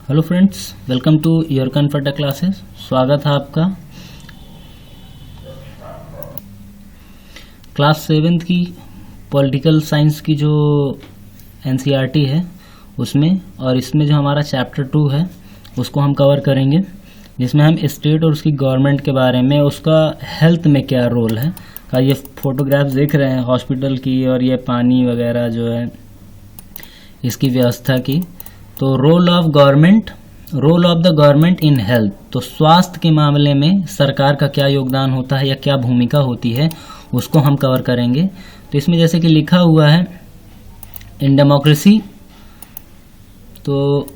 Hello friends, welcome to your comforter classes. स्वागत है आपका क्लास 7th की पॉलिटिकल साइंस की जो एनसीईआरटी है उसमें, और इसमें जो हमारा चैप्टर 2 है उसको हम कवर करेंगे, जिसमें हम स्टेट और उसकी गवर्नमेंट के बारे में, उसका हेल्थ में क्या रोल है का ये फोटोग्राफ्स देख रहे हैं हॉस्पिटल की, और ये पानी वगैरह जो है इसकी व्यवस्था की। तो role of the government in health, तो स्वास्थ्य के मामले में सरकार का क्या योगदान होता है या क्या भूमिका होती है उसको हम कवर करेंगे। तो इसमें जैसे कि लिखा हुआ है इन डेमोक्रेसी, तो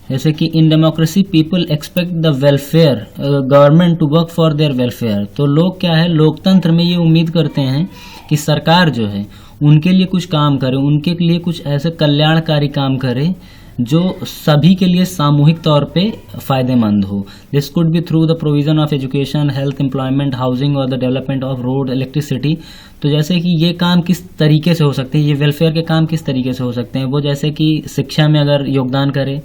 जैसे कि in democracy people expect the welfare government to work for their welfare. तो लोग क्या है, लोकतंत्र में ये उम्मीद करते हैं कि सरकार जो है उनके लिए कुछ काम करे, उनके लिए कुछ ऐसे कल्याणकारी काम करे जो सभी के लिए सामूहिक तौर पे फायदेमंद हो। This could be through the provision of education, health, employment, housing और the development of road, electricity. तो जैसे कि ये काम किस तरीके से हो सकते हैं, ये वेलफेयर के काम किस तरीके से हो सकते हैं, वो जैसे कि शिक्षा में अगर योगदान करे,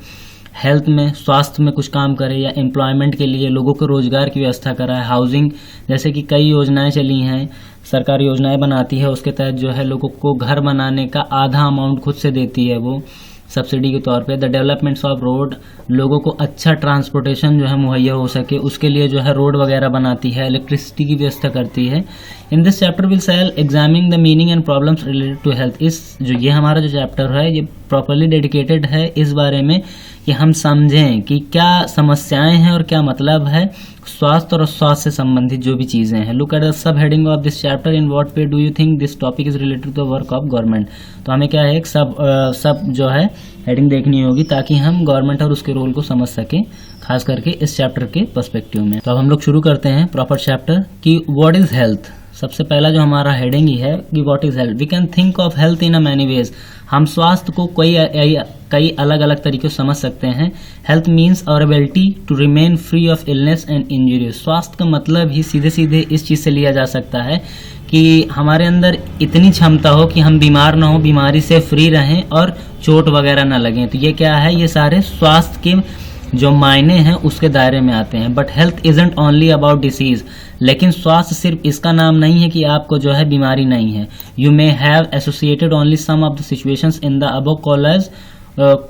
हेल्थ में, स्वास्थ्य में कुछ काम करे, या एम्प्लॉयमेंट के लिए लोगों को रोजगार की व्यवस्था कराए, हाउसिंग जैसे कि कई योजनाएं चली हैं, सरकार योजनाएं बनाती है, उसके तहत जो है लोगों को घर बनाने का आधा अमाउंट खुद से देती है वो सब्सिडी के तौर पे। द डेवलपमेंट्स ऑफ रोड, लोगों को अच्छा ट्रांसपोर्टेशन जो है मुहैया हो सके उसके लिए जो है रोड वगैरह बनाती है, इलेक्ट्रिसिटी की व्यवस्था करती है। In this chapter we shall examining the meaning and problems related to health. इस जो ये हमारा जो चैप्टर है ये प्रॉपरली डेडिकेटेड है इस बारे में कि हम समझें कि क्या समस्याएं हैं और क्या मतलब है स्वास्थ्य और स्वास्थ्य से संबंधित जो भी चीजें हैं। Look at the sub heading of this chapter, in what way do you think this topic is related to the work of government. तो हमें क्या है, एक सब जो है हेडिंग देखनी होगी ताकि हम गवर्नमेंट और उसके रोल को समझ सकें, खास करके इस चैप्टर के पर्सपेक्टिव में। तो अब हम लोग शुरू करते हैं प्रॉपर चैप्टर कि व्हाट इज हेल्थ। सबसे पहला जो हमारा हेडिंग ही है कि what is health. We can think of health in a many ways. हम स्वास्थ्य को कई अलग अलग तरीकों से समझ सकते हैं। Health means our ability to remain free of illness and injury. स्वास्थ्य का मतलब ही सीधे सीधे इस चीज से लिया जा सकता है कि हमारे अंदर इतनी क्षमता हो कि हम बीमार ना हो, बीमारी से फ्री रहें और चोट वगैरह ना लगे। तो ये क्या है, ये सारे स्वास्थ्य के जो मायने हैं उसके दायरे में आते हैं। But health isn't only about disease, लेकिन स्वास्थ्य सिर्फ इसका नाम नहीं है कि आपको जो है बीमारी नहीं है। You may have associated only some of the situations in the above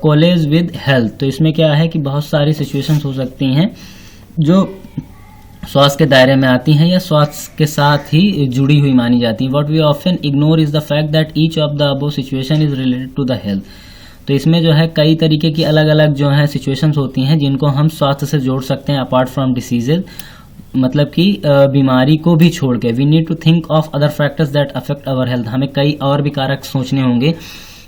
collage with health. तो इसमें क्या है कि बहुत सारी सिचुएशंस हो सकती हैं जो स्वास्थ्य के दायरे में आती हैं या स्वास्थ्य के साथ ही जुड़ी हुई मानी जाती हैं। What we often ignore is the fact that each of the above situation is related to the health. तो इसमें जो है कई तरीके की अलग अलग जो है सिचुएशंस होती हैं जिनको हम स्वास्थ्य से जोड़ सकते हैं अपार्ट फ्रॉम डिसीजेज, मतलब कि बीमारी को भी छोड़ के। We need to think of other factors that affect our health. हमें कई और भी कारक सोचने होंगे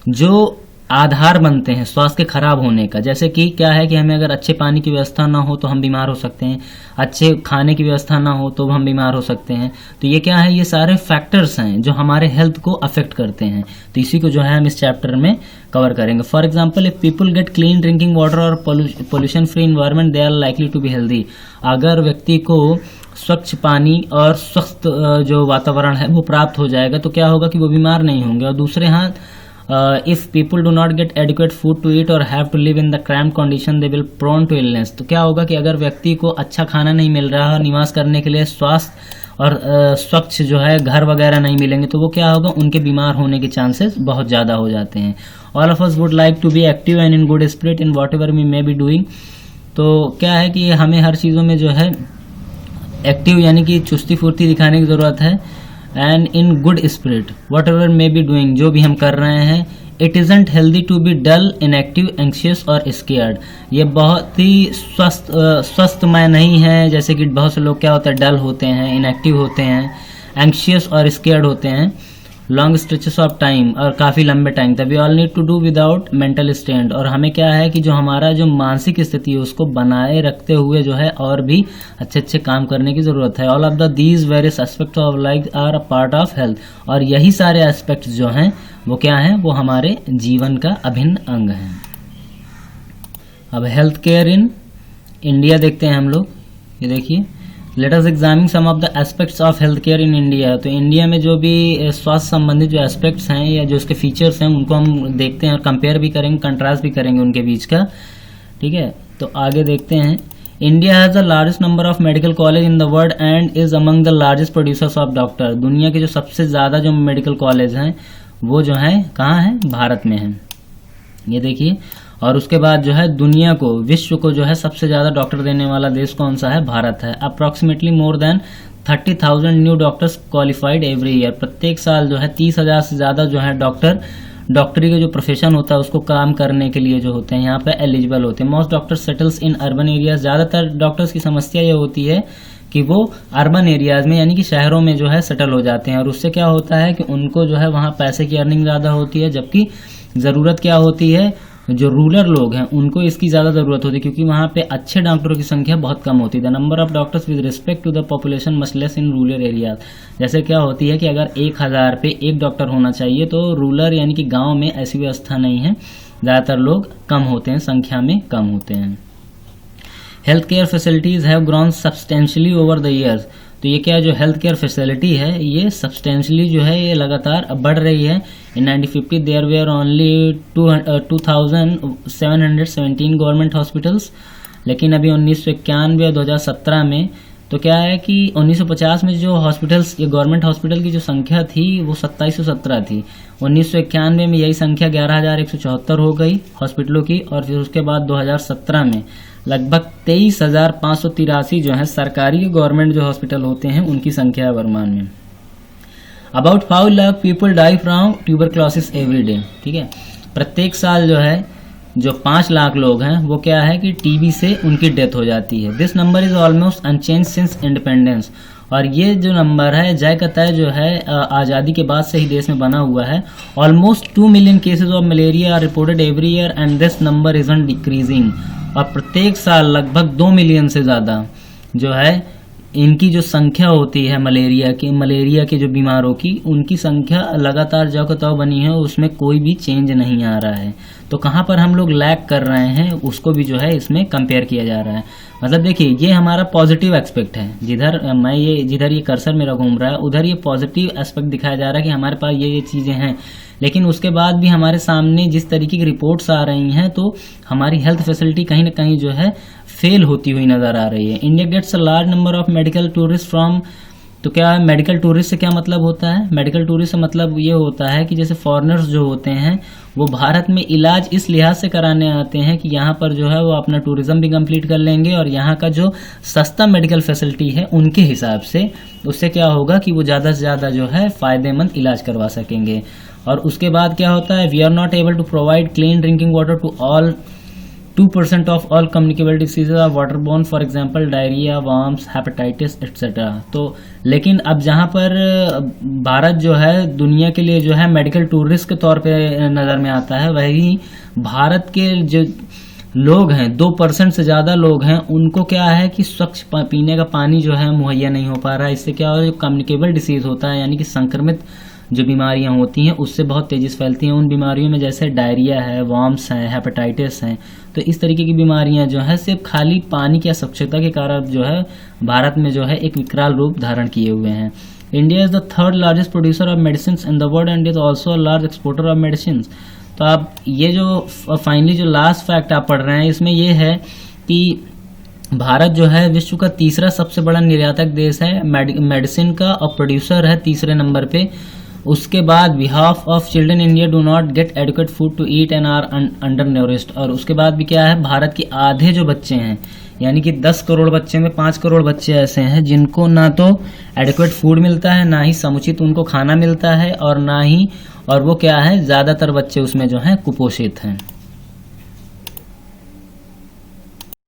जो आधार बनते हैं स्वास्थ्य के खराब होने का। जैसे कि क्या है कि हमें अगर अच्छे पानी की व्यवस्था ना हो तो हम बीमार हो सकते हैं, अच्छे खाने की व्यवस्था ना हो तो हम बीमार हो सकते हैं। तो ये क्या है, ये सारे फैक्टर्स हैं जो हमारे हेल्थ को अफेक्ट करते हैं। तो इसी को जो है हम इस चैप्टर में कवर करेंगे। For example, if people get clean drinking water और pollution free environment, they are likely to be healthy. अगर व्यक्ति को स्वच्छ पानी और स्वस्थ जो वातावरण है वो प्राप्त हो जाएगा तो क्या होगा कि वो बीमार नहीं होंगे। और दूसरे हाथ if people do not get adequate food to eat or have to live in the cramped condition, they will prone to illness। तो क्या होगा कि अगर व्यक्ति को अच्छा खाना नहीं मिल रहा है, निवास करने के लिए स्वास्थ्य और स्वच्छ जो है घर वगैरह नहीं मिलेंगे, तो वो क्या होगा, उनके बीमार होने के चांसेस बहुत ज़्यादा हो जाते हैं। All of us would like to be active and in good spirit in whatever we may be doing. तो क्या है कि हमें हर चीज़ों में जो है एक्टिव यानी कि चुस्ती फुर्ती दिखाने की ज़रूरत है। And in good spirit whatever may be doing, जो भी हम कर रहे हैं। It isn't healthy to be dull, inactive, anxious और स्केयर्ड। ये बहुत ही स्वस्थमय नहीं है। जैसे कि बहुत से लोग क्या होता है, डल होते हैं, इनएक्टिव होते हैं, एंक्शियस और स्केयर्ड होते हैं लॉन्ग स्ट्रेचेस ऑफ टाइम, और काफ़ी लंबे टाइम तक। We all need to do without mental stand. और हमें क्या है कि जो हमारा जो मानसिक स्थिति है उसको बनाए रखते हुए जो है और भी अच्छे अच्छे काम करने की ज़रूरत है। All of the these various aspects of life are a part of health. और यही सारे एस्पेक्ट्स जो हैं वो क्या हैं, वो हमारे जीवन का अभिन्न अंग हैं। अब हेल्थ केयर इन इंडिया देखते हैं हम लोग। ये देखिए, let us examine some of the aspects of health care in India. तो इंडिया में जो भी स्वास्थ्य संबंधित जो एस्पेक्ट्स हैं या जो उसके फीचर्स हैं उनको हम देखते हैं और कंपेयर भी करेंगे, कंट्रास्ट भी करेंगे उनके बीच का। ठीक है, तो आगे देखते हैं। India has the largest number of medical college in the world and is among the largest producers of doctor. दुनिया के जो सबसे ज़्यादा जो मेडिकल कॉलेज हैं वो जो है कहाँ है, भारत में है, ये देखिए। और उसके बाद जो है दुनिया को, विश्व को जो है सबसे ज़्यादा डॉक्टर देने वाला देश कौन सा है, भारत है। Approximately more than 30,000 new doctors qualified every year. प्रत्येक साल जो है 30,000 से ज़्यादा जो है डॉक्टरी का जो प्रोफेशन होता है उसको काम करने के लिए जो होते हैं यहाँ पे एलिजिबल होते हैं। Most doctors settles in urban areas. ज़्यादातर डॉक्टर्स की समस्या ये होती है कि वो अर्बन एरियाज में यानी कि शहरों में जो है सेटल हो जाते हैं, और उससे क्या होता है कि उनको जो है वहाँ पैसे की अर्निंग ज़्यादा होती है, जबकि ज़रूरत क्या होती है, जो रूरल लोग हैं उनको इसकी ज़्यादा ज़रूरत होती है, क्योंकि वहाँ पे अच्छे डॉक्टरों की संख्या बहुत कम होती है। The number of doctors with respect to the population much less in rural areas. जैसे क्या होती है कि अगर 1000 पे एक डॉक्टर होना चाहिए, तो रूरल यानी कि गांव में ऐसी व्यवस्था नहीं है, ज़्यादातर लोग कम होते हैं, संख्या में कम होते हैं। Health care facilities have grown substantially over the years. तो ये क्या जो हेल्थ केयर फैसिलिटी है ये सब्सटेंशियली जो है ये लगातार बढ़ रही है। In 1950 there were only 2717 government hospitals, लेकिन अभी 1991 और 2017 में तो क्या है कि 1950 में जो हॉस्पिटल्स, ये गवर्नमेंट हॉस्पिटल की जो संख्या थी वो 2717 थी। 1991 में यही संख्या 11,174 हो गई हॉस्पिटलों की, और फिर उसके बाद 2017 में लगभग 23,583 जो है सरकारी गवर्नमेंट जो हॉस्पिटल होते हैं उनकी संख्या है वर्तमान में। About 5 lakh people die from tuberculosis every day. ठीक है, प्रत्येक साल जो है जो 5 लाख लोग हैं वो क्या है कि टीबी से उनकी डेथ हो जाती है। This number is almost unchanged since independence. और ये जो नंबर है जय का तय जो है आज़ादी के बाद से ही देश में बना हुआ है। Almost 2 million cases of malaria are reported every year and this number is on decreasing. और प्रत्येक साल लगभग 2 मिलियन से ज़्यादा जो है इनकी जो संख्या होती है मलेरिया के जो बीमारों की, उनकी संख्या लगातार जो का त्यों बनी है, उसमें कोई भी चेंज नहीं आ रहा है। तो कहाँ पर हम लोग लैग कर रहे हैं उसको भी जो है इसमें कंपेयर किया जा रहा है। मतलब देखिए ये हमारा पॉजिटिव एस्पेक्ट है, जिधर ये कर्सर मेरा घूम रहा है उधर ये पॉजिटिव एस्पेक्ट दिखाया जा रहा है कि हमारे पास ये चीज़ें हैं। लेकिन उसके बाद भी हमारे सामने जिस तरीके की रिपोर्ट्स आ रही हैं तो हमारी हेल्थ फैसिलिटी कहीं ना कहीं जो है फेल होती हुई नज़र आ रही है। India gets a large number of medical tourist from. तो क्या है मेडिकल टूरिस्ट से क्या मतलब होता है? मेडिकल टूरिस्ट से मतलब ये होता है कि जैसे फॉरेनर्स जो होते हैं वो भारत में इलाज इस लिहाज से कराने आते हैं कि यहाँ पर जो है वो अपना टूरिज्म भी कंप्लीट कर लेंगे, और यहाँ का जो सस्ता मेडिकल फैसिलिटी है उनके हिसाब से उससे क्या होगा कि वो ज़्यादा से ज़्यादा जो है फ़ायदेमंद इलाज करवा सकेंगे। और उसके बाद क्या होता है, we are not able to provide clean drinking water to all 2% of all communicable diseases are water borne, for example diarrhoea, worms, hepatitis etcetera. तो लेकिन अब जहाँ पर भारत जो है दुनिया के लिए जो है मेडिकल टूरिस्ट के तौर पे नज़र में आता है, वही भारत के जो लोग हैं 2% से ज़्यादा लोग हैं उनको क्या है कि स्वच्छ पीने का पानी जो है मुहैया नहीं हो पा रहा है। इससे क्या हो रहा है, जो कम्युनिकेबल डिसीज़ होता है यानी कि संक्रमित जो बीमारियां होती हैं उससे बहुत तेज़ी से फैलती हैं। उन बीमारियों में जैसे डायरिया है, वर्म्स हैं, हेपेटाइटिस हैं, तो इस तरीके की बीमारियां जो है सिर्फ खाली पानी की अस्वच्छता के कारण जो है भारत में जो है एक विकराल रूप धारण किए हुए हैं। India is the 3rd largest producer of medicine in the world and is also a large exporter of medicine. तो आप ये जो फाइनली जो लास्ट फैक्ट आप पढ़ रहे हैं इसमें ये है कि भारत जो है विश्व का 3रा सबसे बड़ा निर्यातक देश है मेडिसिन का, और प्रोड्यूसर है 3रे नंबर पे। उसके बाद behalf of children India do not get adequate food to eat and are undernourished. और उसके बाद भी क्या है, भारत के आधे जो बच्चे हैं यानी कि 10 करोड़ बच्चे में 5 करोड़ बच्चे ऐसे हैं जिनको ना तो एडुकेट फूड मिलता है, ना ही समुचित उनको खाना मिलता है, और ना ही और वो क्या है ज़्यादातर बच्चे उसमें जो हैं कुपोषित हैं।